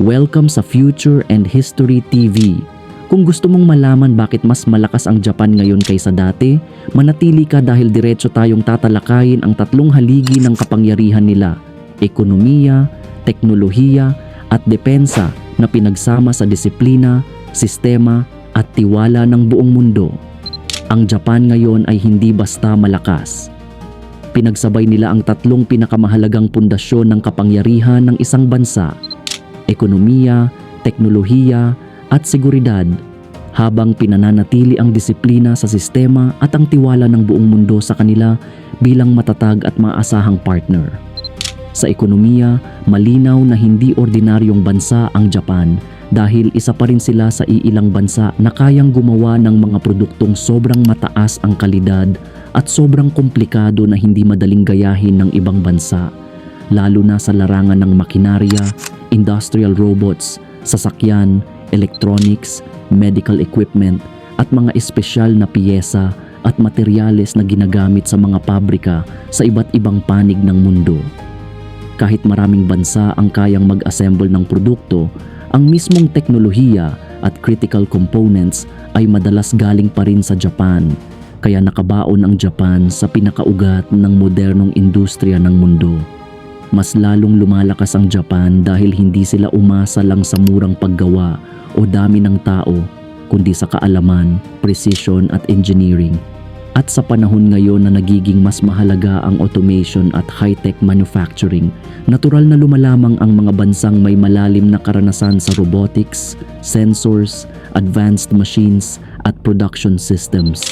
Welcome sa Future and History TV. Kung gusto mong malaman bakit mas malakas ang Japan ngayon kaysa dati, manatili ka dahil diretso tayong tatalakayin ang tatlong haligi ng kapangyarihan nila: ekonomiya, teknolohiya, at depensa na pinagsama sa disiplina, sistema, at tiwala ng buong mundo. Ang Japan ngayon ay hindi basta malakas. Pinagsabay nila ang tatlong pinakamahalagang pundasyon ng kapangyarihan ng isang bansa: ekonomiya, teknolohiya, at seguridad, habang pinananatili ang disiplina sa sistema at ang tiwala ng buong mundo sa kanila bilang matatag at maasahang partner. Sa ekonomiya, malinaw na hindi ordinaryong bansa ang Japan dahil isa pa rin sila sa iilang bansa na kayang gumawa ng mga produktong sobrang mataas ang kalidad at sobrang komplikado na hindi madaling gayahin ng ibang bansa, lalo na sa larangan ng makinarya, industrial robots, sasakyan, electronics, medical equipment, at mga espesyal na piyesa at materyales na ginagamit sa mga pabrika sa iba't ibang panig ng mundo. Kahit maraming bansa ang kayang mag-assemble ng produkto, ang mismong teknolohiya at critical components ay madalas galing pa rin sa Japan, kaya nakabaon ang Japan sa pinakaugat ng modernong industriya ng mundo. Mas lalong lumalakas ang Japan dahil hindi sila umasa lang sa murang paggawa o dami ng tao, kundi sa kaalaman, precision at engineering. At sa panahon ngayon na nagiging mas mahalaga ang automation at high-tech manufacturing, natural na lumalamang ang mga bansang may malalim na karanasan sa robotics, sensors, advanced machines at production systems.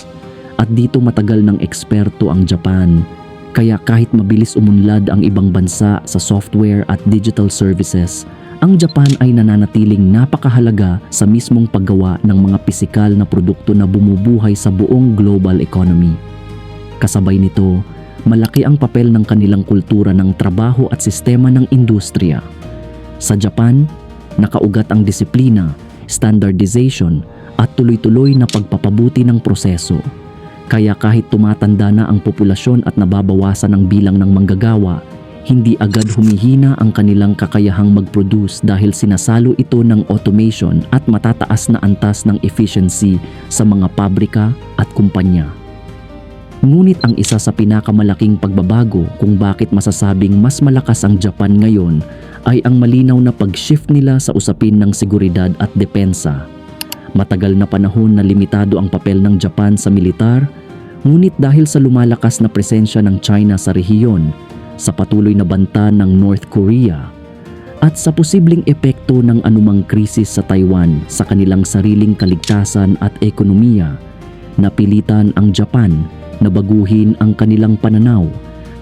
At dito matagal ng eksperto ang Japan. Kaya kahit mabilis umunlad ang ibang bansa sa software at digital services, ang Japan ay nananatiling napakahalaga sa mismong paggawa ng mga pisikal na produkto na bumubuhay sa buong global economy. Kasabay nito, malaki ang papel ng kanilang kultura ng trabaho at sistema ng industriya. Sa Japan, nakaugat ang disiplina, standardization at tuloy-tuloy na pagpapabuti ng proseso. Kaya kahit tumatanda na ang populasyon at nababawasan ang bilang ng manggagawa, hindi agad humihina ang kanilang kakayahang mag-produce dahil sinasalo ito ng automation at matataas na antas ng efficiency sa mga pabrika at kumpanya. Ngunit ang isa sa pinakamalaking pagbabago kung bakit masasabing mas malakas ang Japan ngayon ay ang malinaw na pag-shift nila sa usapin ng seguridad at depensa. Matagal na panahon na limitado ang papel ng Japan sa militar, ngunit dahil sa lumalakas na presensya ng China sa rehiyon, sa patuloy na banta ng North Korea, at sa posibleng epekto ng anumang krisis sa Taiwan sa kanilang sariling kaligtasan at ekonomiya, napilitan ang Japan na baguhin ang kanilang pananaw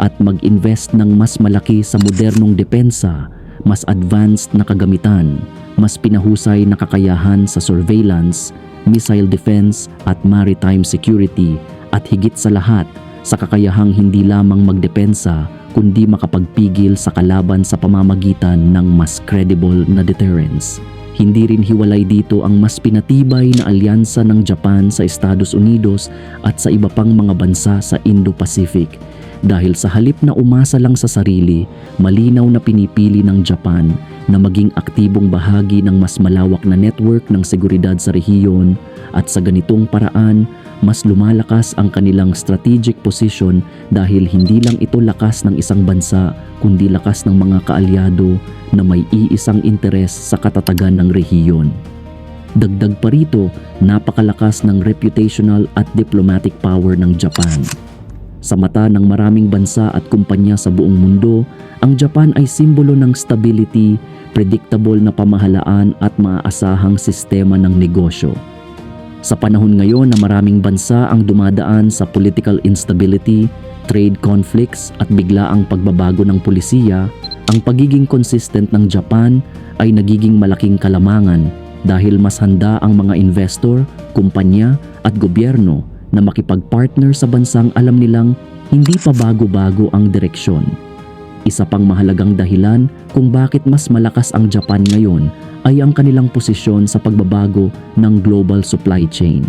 at mag-invest ng mas malaki sa modernong depensa, mas advanced na kagamitan, mas pinahusay na kakayahan sa surveillance, missile defense at maritime security, at higit sa lahat sa kakayahang hindi lamang magdepensa kundi makapagpigil sa kalaban sa pamamagitan ng mas credible na deterrence. Hindi rin hiwalay dito ang mas pinatibay na alyansa ng Japan sa Estados Unidos at sa iba pang mga bansa sa Indo-Pacific. Dahil sa halip na umasa lang sa sarili, malinaw na pinipili ng Japan na maging aktibong bahagi ng mas malawak na network ng seguridad sa rehiyon, at sa ganitong paraan, mas lumalakas ang kanilang strategic position dahil hindi lang ito lakas ng isang bansa kundi lakas ng mga kaalyado na may iisang interes sa katatagan ng rehiyon. Dagdag pa rito, napakalakas ng reputational at diplomatic power ng Japan. Sa mata ng maraming bansa at kumpanya sa buong mundo, ang Japan ay simbolo ng stability, predictable na pamahalaan at maaasahang sistema ng negosyo. Sa panahon ngayon na maraming bansa ang dumadaan sa political instability, trade conflicts at biglaang pagbabago ng pulisiya, ang pagiging consistent ng Japan ay nagiging malaking kalamangan dahil mas handa ang mga investor, kumpanya at gobyerno na makipag-partner sa bansang alam nilang hindi pa bago-bago ang direksyon. Isa pang mahalagang dahilan kung bakit mas malakas ang Japan ngayon ay ang kanilang posisyon sa pagbabago ng global supply chain.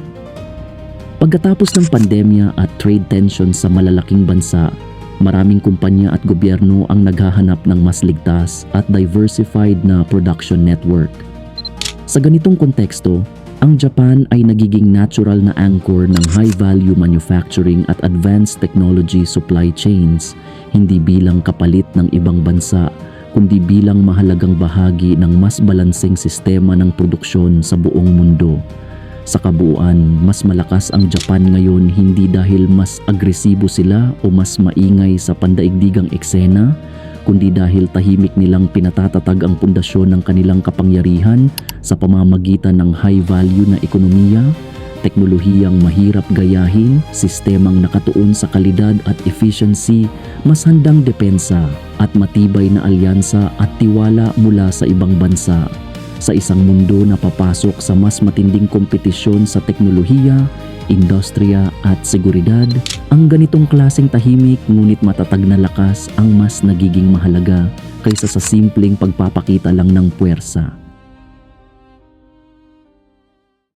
Pagkatapos ng pandemya at trade tension sa malalaking bansa, Maraming kumpanya at gobyerno ang naghahanap ng mas ligtas at diversified na production network. Sa ganitong konteksto, ang Japan ay nagiging natural na anchor ng high-value manufacturing at advanced technology supply chains, hindi bilang kapalit ng ibang bansa, kundi bilang mahalagang bahagi ng mas balanseng sistema ng produksyon sa buong mundo. Sa kabuuan, mas malakas ang Japan ngayon hindi dahil mas agresibo sila o mas maingay sa pandaigdigang eksena, kundi dahil tahimik nilang pinatatatag ang pundasyon ng kanilang kapangyarihan sa pamamagitan ng high-value na ekonomiya, teknolohiyang mahirap gayahin, sistemang nakatuon sa kalidad at efficiency, mas handang depensa at matibay na alyansa at tiwala mula sa ibang bansa. Sa isang mundo na papasok sa mas matinding kompetisyon sa teknolohiya, industriya at seguridad, ang ganitong klaseng tahimik ngunit matatag na lakas ang mas nagiging mahalaga kaysa sa simpleng pagpapakita lang ng puwersa.